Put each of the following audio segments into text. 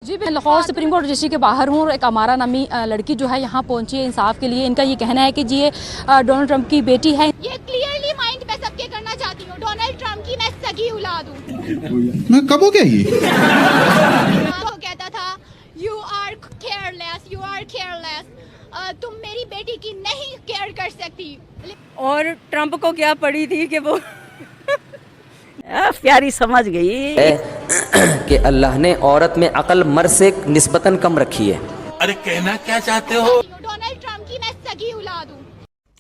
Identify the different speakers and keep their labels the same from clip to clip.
Speaker 1: जी, मैं Lahore supreme court registry के बाहर हूँ और एक अमारा नामी लड़की जो है यहाँ पहुँची है इंसाफ के लिए। इनका ये कहना है कि जी ये डोनाल्ड ट्रंप की बेटी है।
Speaker 2: ये क्लियरली माइंड मैं सबके करना चाहती हूँ, डोनाल्ड ट्रंप की मैं सगी औलाद हूँ।
Speaker 3: मैं कब हो गया ये?
Speaker 2: वो कहता था यू आर केयरलेस, तुम मेरी बेटी की नहीं केयर कर सकती।
Speaker 4: और ट्रंप को क्या पड़ी थी कि वो
Speaker 5: प्यारी समझ गई
Speaker 6: कि अल्लाह ने औरत में अकल मर्द से निस्बतन कम रखी है।
Speaker 7: अरे कहना क्या चाहते हो?
Speaker 2: डोनाल्ड ट्रंप की मैं सगी औलाद हूँ।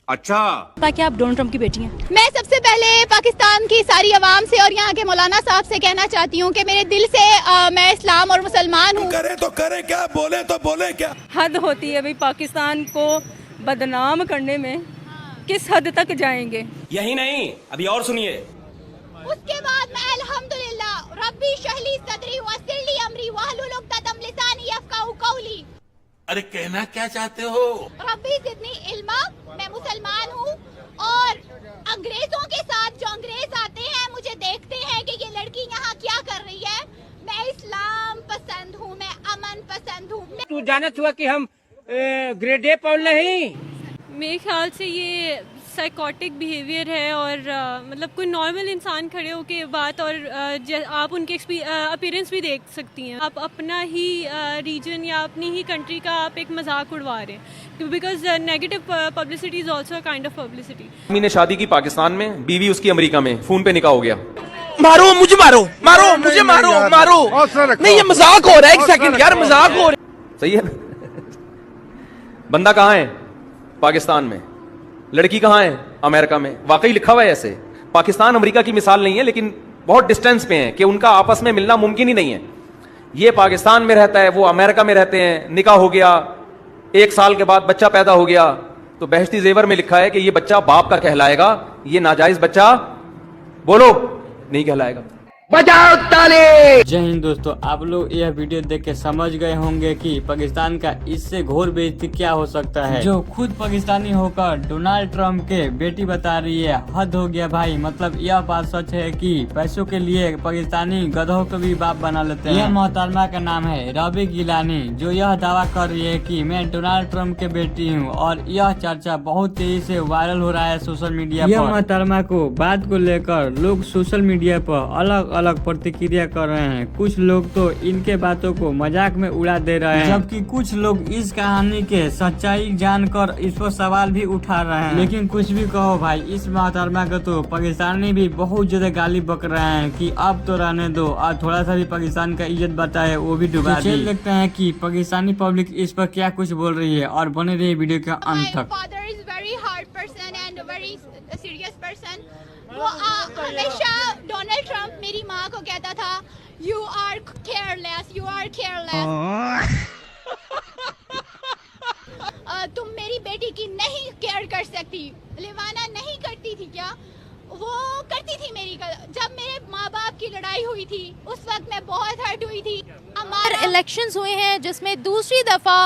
Speaker 7: अच्छा,
Speaker 1: ताकि आप डोनाल्ड ट्रंप की बेटी हैं।
Speaker 2: मैं सबसे पहले पाकिस्तान की सारी आवाम से और यहाँ के मौलाना साहब से कहना चाहती हूँ कि मेरे दिल से मैं इस्लाम और मुसलमान हूँ।
Speaker 7: करे तो करे क्या, बोले तो बोले क्या।
Speaker 4: हद होती है भाई, पाकिस्तान को बदनाम करने में किस हद तक जाएंगे।
Speaker 8: यही नहीं, अभी और सुनिए।
Speaker 2: उसके बाद मैं अल्हम्दुलिल्लाह रब्बी शहली सदरी वसिली अमरी वहलुल उक़दतम लिसानी यफ़क़हू क़ौली।
Speaker 7: अरे कहना क्या चाहते हो?
Speaker 2: रब्बी ज़िदनी इल्मा, मैं मुसलमान हूँ और अंग्रेजों के साथ जो अंग्रेज आते हैं मुझे देखते हैं कि ये लड़की यहाँ क्या कर रही है। मैं इस्लाम पसंद हूँ, मैं अमन पसंद हूँ।
Speaker 9: तू जानत हुआ कि हम ग्रेड ए पढ़ नहीं।
Speaker 10: मेरे ख्याल से ये साइकोटिक बिहेवियर है और मतलब कोई नॉर्मल इंसान खड़े होके बात और आप उनके अपीयरेंस भी देख सकती हैं। आप अपना ही रीजन या अपनी ही कंट्री का आप एक मजाक उड़वा रहे हैं, because negative publicity is also kind of publicity.
Speaker 11: आदमी ने शादी की पाकिस्तान में, बीवी उसकी अमेरिका में, फोन पे निकाह हो गया।
Speaker 7: मारो मुझे, मारो मारो मुझे, मारो मारो। नहीं ये मजाक हो रहा है, एक सेकंड यार, मजाक हो रहा है।
Speaker 11: सही है। बंदा कहाँ है? पाकिस्तान में। लड़की कहाँ है? अमेरिका में। वाकई लिखा हुआ है ऐसे। पाकिस्तान अमेरिका की मिसाल नहीं है, लेकिन बहुत डिस्टेंस पे है कि उनका आपस में मिलना मुमकिन ही नहीं है। ये पाकिस्तान में रहता है, वो अमेरिका में रहते हैं, निकाह हो गया, 1 साल के बाद बच्चा पैदा हो गया, तो बहश्ती जेवर में लिखा है कि ये बच्चा बाप का कहलाएगा, ये नाजायज बच्चा बोलो नहीं कहलाएगा।
Speaker 5: बजाओ ताली।
Speaker 12: जय हिंद दोस्तों, आप लोग यह वीडियो देख के समझ गए होंगे कि पाकिस्तान का इससे घोर बेइज्जती क्या हो सकता है। जो खुद पाकिस्तानी होकर डोनाल्ड ट्रंप के बेटी बता रही है, हद हो गया भाई। मतलब यह बात सच है कि पैसों के लिए पाकिस्तानी गधों को भी बाप बना लेते हैं। यह मोहतरमा का नाम है रबी गिलानी, जो यह दावा कर रही है कि मैं डोनाल्ड ट्रंप के बेटी हूँ और यह चर्चा बहुत तेजी से वायरल हो रहा है सोशल मीडिया पर। यह मोहतरमा को बात को लेकर लोग सोशल मीडिया पर अलग अलग प्रतिक्रिया कर रहे हैं। कुछ लोग तो इनके बातों को मजाक में उड़ा दे रहे हैं, जबकि कुछ लोग इस कहानी के सच्चाई जानकर इस पर सवाल भी उठा रहे हैं। लेकिन कुछ भी कहो भाई, इस मोहतरमा को तो पाकिस्तानी भी बहुत ज्यादा गाली बक रहे हैं कि अब तो रहने दो और थोड़ा सा भी पाकिस्तान का इज्जत बताए वो भी डुबा दी। देखते हैं कि पाकिस्तानी पब्लिक इस पर क्या कुछ बोल रही है और बने रही वीडियो के अंत तक।
Speaker 2: वो हमेशा डोनाल्ड ट्रंप मेरी माँ को कहता था यू आर केयरलेस, तुम मेरी बेटी की नहीं केयर कर सकती। लिवाना नहीं करती थी क्या? वो करती थी मेरी। जब मेरे माँ बाप की लड़ाई हुई थी उस वक्त मैं बहुत हर्ट हुई थी। हमारे इलेक्शंस हुए हैं जिसमें दूसरी दफा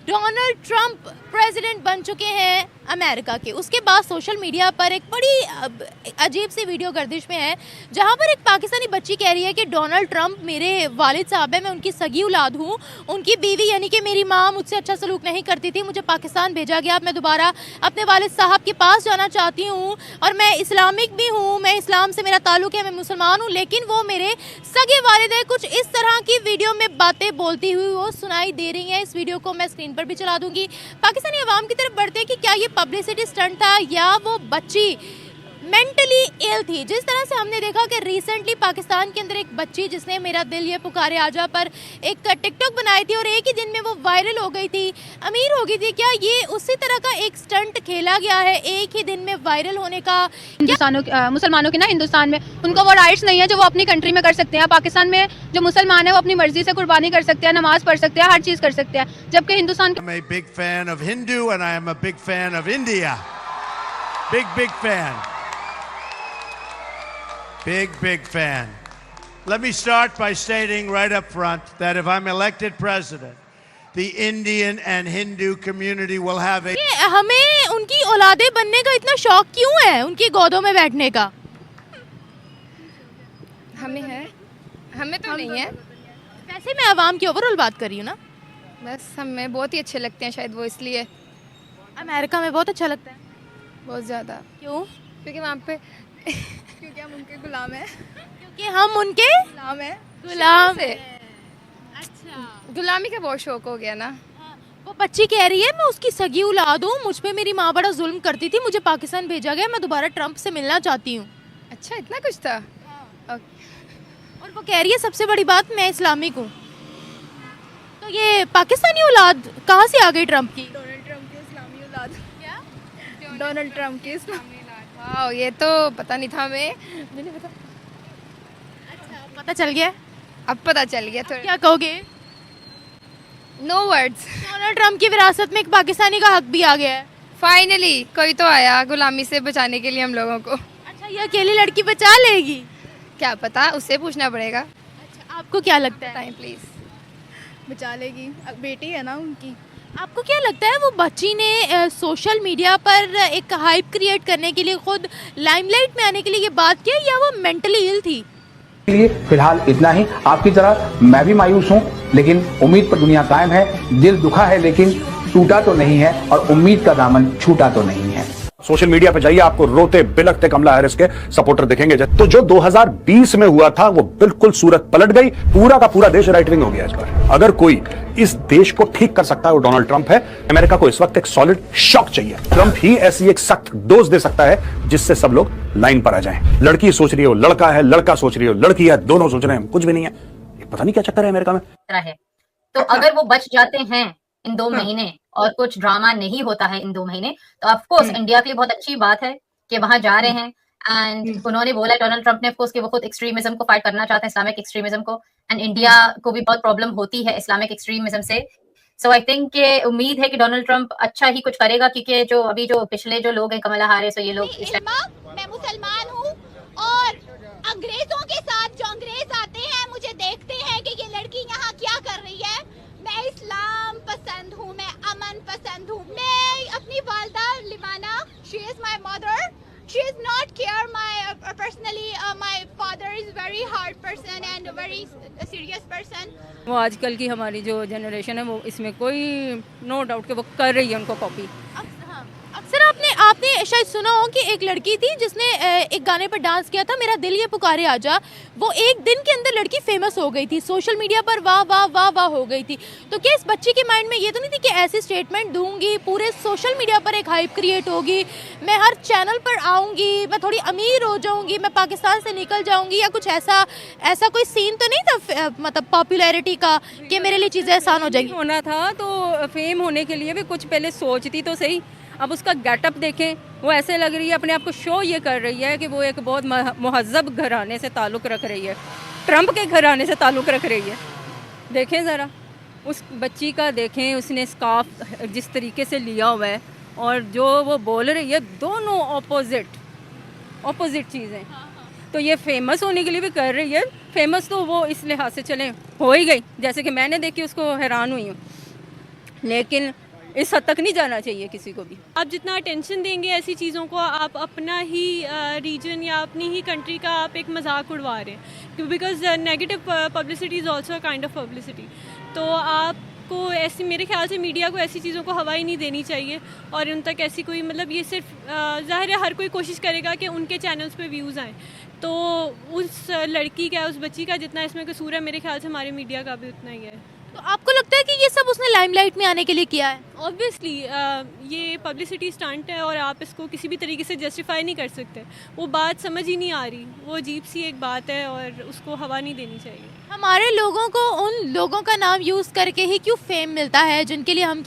Speaker 2: डोनाल्ड ट्रंप प्रेसिडेंट बन चुके हैं अमेरिका के। उसके बाद सोशल मीडिया पर एक बड़ी अजीब सी वीडियो गर्दिश में है, जहां पर एक पाकिस्तानी बच्ची कह रही है कि डोनाल्ड ट्रंप मेरे वालिद साहब है, मैं उनकी सगी औलाद हूं, उनकी बीवी यानी कि मेरी मां मुझसे अच्छा सलूक नहीं करती थी, मुझे पाकिस्तान भेजा गया, मैं दोबारा अपने वालिद साहब के पास जाना चाहती हूँ और मैं इस्लामिक भी हूँ, मैं इस्लाम से मेरा ताल्लुक है, मैं मुसलमान हूँ, लेकिन वो मेरे सगे वालिद है। कुछ इस तरह की वीडियो में बातें बोलती हुई वो सुनाई दे रही है। इस वीडियो को मैं स्क्रीन पर भी चला दूंगी। पाकिस्तानी अवाम की तरफ बढ़ते कि क्या ये पब्लिसिटी स्टंट था या वो बच्ची मेंटली इल थी। जिस तरह से हमने देखा कि रिसेंटली पाकिस्तान के अंदर एक बच्ची जिसने मेरा दिल ये पुकारे आजा पर एक टिकटॉक बनाई थी और एक ही दिन में वो वायरल हो गई थी, अमीर हो गई थी। क्या ये उसी तरह का एक स्टंट खेला गया है एक ही दिन में वायरल होने का?
Speaker 13: मुसलमानों के ना हिंदुस्तान में उनको वो राइट्स नहीं है जो वो अपनी कंट्री में कर सकते हैं। पाकिस्तान में जो मुसलमान है वो अपनी मर्जी से कुर्बानी कर सकते हैं, नमाज पढ़ सकते हैं, हर चीज कर सकते हैं, जबकि Hindustan
Speaker 14: Big fan. Let me start by stating right up front that if I'm elected president, the Indian and Hindu community will have a...
Speaker 2: हमें उनकी औलादे बनने का इतना शौक क्यों है, उनकी गोदों में बैठने का?
Speaker 13: हमें है, हमें तो नहीं है। वैसे मैं आवाम की ओवरऑल बात कर रही हूँ ना।
Speaker 15: बस हमें बहुत ही अच्छे लगते हैं, शायद वो इसलिए।
Speaker 13: अमेरिका में बहुत अच्छा लगता है।
Speaker 15: बहुत ज़्यादा।
Speaker 13: क्यों?
Speaker 15: क्योंकि वहाँ पे क्योंकि हम उनके गुलाम हैं।
Speaker 13: क्योंकि हम उनके
Speaker 15: गुलाम हैं।
Speaker 13: गुलाम
Speaker 15: से
Speaker 13: अच्छा,
Speaker 15: गुलामी का बहुत शौक हो गया ना।
Speaker 13: वो बच्ची कह रही है मैं उसकी सगी औलाद हूँ, मुझ पे मेरी माँ बड़ा जुल्म करती थी, मुझे पाकिस्तान भेजा गया, मैं दोबारा ट्रंप से मिलना चाहती हूँ।
Speaker 15: अच्छा, इतना कुछ था।
Speaker 13: और वो कह रही है सबसे बड़ी बात मैं इस्लामिक हूँ। तो ये पाकिस्तानी औलाद कहाँ से आ गई ट्रंप की?
Speaker 15: डोनाल्ड ट्रंप की इस्लामी औलाद। क्या? डोनाल्ड ट्रंप की इस्लामी औलाद। वाह, ये तो पता नहीं था हमें। मुझे नहीं पता।
Speaker 13: अच्छा, पता चल गया।
Speaker 15: अब पता चल गया। तो
Speaker 13: क्या कहोगे?
Speaker 15: No words.
Speaker 13: डोनाल्ड ट्रंप की विरासत में एक पाकिस्तानी का हक भी आ गया है।
Speaker 15: फाइनली कोई तो आया गुलामी से बचाने के लिए हम लोगों को।
Speaker 13: अच्छा, ये अकेली लड़की बचा लेगी?
Speaker 15: क्या पता, उससे पूछना पड़ेगा।
Speaker 13: अच्छा, आपको क्या लगता है?
Speaker 15: Time please. बचा लेगी, बेटी है ना उनकी।
Speaker 13: आपको क्या लगता है वो बच्ची ने सोशल मीडिया पर एक हाइप क्रिएट करने के लिए, खुद लाइमलाइट में आने के लिए ये बात की, या वो मेंटली इल थी?
Speaker 16: लिए फिलहाल इतना ही। आपकी तरह मैं भी मायूस हूँ, लेकिन उम्मीद पर दुनिया कायम है। दिल दुखा है लेकिन टूटा तो नहीं है, और उम्मीद का दामन छूटा तो नहीं है।
Speaker 17: सोशल मीडिया पे जाइए, आपको रोते बिलखते कमला हैरिस के सपोर्टर दिखेंगे। तो जो 2020 में हुआ था वो बिल्कुल सूरत पलट गई। पूरा का पूरा देश राइट विंग हो गया इस बार। अगर कोई इस देश को ठीक कर सकता है वो डोनाल्ड ट्रंप है। अमेरिका को इस वक्त एक सॉलिड शॉक चाहिए। ट्रंप ही ऐसी एक सख्त डोज दे सकता है जिससे सब लोग लाइन पर आ जाएं। लड़की सोच रही है वो लड़का है, लड़का सोच रही है वो लड़की है, दोनों सोच रहे हैं कुछ भी नहीं है। पता नहीं क्या चक्कर है अमेरिका में।
Speaker 18: तो अगर वो बच जाते हैं इन 2 महीने और कुछ ड्रामा नहीं होता है इन 2 महीने, तो ऑफ कोर्स इंडिया के लिए बहुत अच्छी बात है कि वहां जा रहे हैं। एंड उन्होंने बोला, डोनाल्ड ट्रंप ने ऑफ कोर्स कि वो खुद एक्सट्रीमिज्म को फाइट करना चाहते हैं, इस्लामिक एक्सट्रीमिज्म को। एंड इंडिया को भी बहुत प्रॉब्लम होती है इस्लामिक एक्सट्रीमिज्म से। सो आई थिंक के उम्मीद है कि डोनाल्ड ट्रंप अच्छा ही कुछ करेगा, क्योंकि जो अभी जो पिछले जो लोग हैं, कमला हैरिस और ये लोग।
Speaker 2: मैं मुसलमान हूँ और अंग्रेजों के साथ जो अंग्रेज आते हैं मुझे देखते हैं कि ये लड़की यहाँ क्या कर रही है। मैं इस्लाम पसंद हूँ, मैं अमन पसंद हूँ। मैं अपनी वालदा लिवाना, she is my mother, she is not care my personally. My father is very hard person and very serious person.
Speaker 4: वो आजकल की हमारी जो जनरेशन है वो इसमें कोई नो डाउट कि वो कर रही है उनको कॉपी।
Speaker 13: अक्सर आपने शायद सुना हो कि एक लड़की थी जिसने एक गाने पर डांस किया था, मेरा दिल ये पुकारे आजा। वो एक दिन के अंदर लड़की फेमस हो गई थी, सोशल मीडिया पर वाह वाह वाह वाह हो गई थी। तो क्या इस बच्ची के माइंड में ये तो नहीं थी कि ऐसी स्टेटमेंट दूंगी, पूरे सोशल मीडिया पर एक हाइप क्रिएट होगी, मैं हर चैनल पर आऊँगी, मैं थोड़ी अमीर हो जाऊँगी, मैं पाकिस्तान से निकल जाऊँगी, या कुछ ऐसा कोई सीन तो नहीं था मतलब पॉपुलैरिटी का कि मेरे लिए चीज़ें आसान हो जाएंगी?
Speaker 4: होना था तो फेम होने के लिए भी कुछ पहले सोचती तो सही। अब उसका गेटअप देखें, वो ऐसे लग रही है, अपने आप को शो ये कर रही है कि वो एक बहुत महज़ब घराने से ताल्लुक़ रख रही है, ट्रंप के घराने से ताल्लुक़ रख रही है। देखें ज़रा उस बच्ची का, देखें उसने स्कार्फ जिस तरीके से लिया हुआ है और जो वो बोल रही है, दोनों ऑपोजिट चीज़ें। तो ये फेमस होने के लिए भी कर रही है। फेमस तो वो इस लिहाज से चले हो ही गई, जैसे कि मैंने देखी उसको हैरान हुई हूँ, लेकिन इस हद तक नहीं जाना चाहिए किसी को भी।
Speaker 10: आप जितना अटेंशन देंगे ऐसी चीज़ों को, आप अपना ही रीजन या अपनी ही कंट्री का आप एक मजाक उड़वा रहे हैं, because negative publicity is also a kind of publicity. तो आपको ऐसी, मेरे ख्याल से मीडिया को ऐसी चीज़ों को हवा ही नहीं देनी चाहिए, और उन तक ऐसी कोई मतलब ये सिर्फ ज़ाहिर है हर कोई कोशिश करेगा कि उनके चैनल्स पे व्यूज़ आएँ। तो उस लड़की का, उस बच्ची का जितना इसमें कसूर है, मेरे ख्याल से हमारे मीडिया का भी उतना ही है।
Speaker 13: तो आपको लगता है कि ये सब उसने लाइमलाइट में आने के लिए किया है?
Speaker 10: ऑब्वियसली ये पब्लिसिटी स्टंट है और आप इसको किसी भी तरीके से जस्टिफाई नहीं कर सकते। वो बात समझ ही नहीं आ रही, वो अजीब सी एक बात है और उसको हवा नहीं देनी चाहिए।
Speaker 13: हमारे लोगों को उन लोगों का नाम यूज़ करके ही क्यों फेम मिलता है जिनके लिए हम